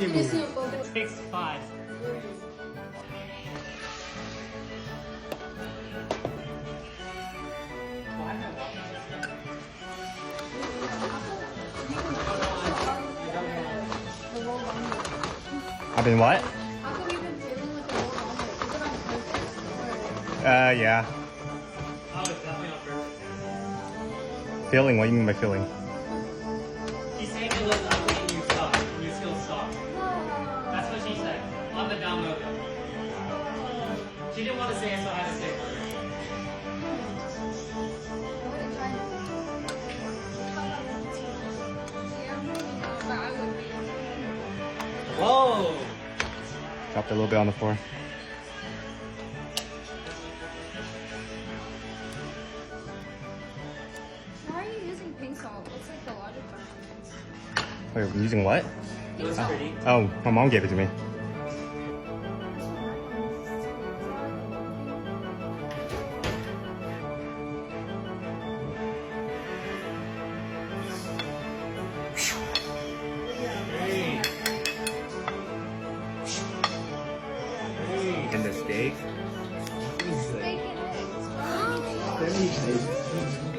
6'5". I've been what? How come you've been feeling like a roll on it? Is it on purpose or? Yeah. Oh, it's definitely on purpose. Feeling? What do you mean by feeling? She's saying it looks ugly and you suck. You still suck. That's what she said. On the download. She didn't want to say it, so I had to say it for her. Whoa! Dropped a little bit on the floor. Why are you using pink salt? What's like the logic behind Wait, I'm using what? It looks pretty. Oh, my mom gave it to me. And the steak. Steak and eggs.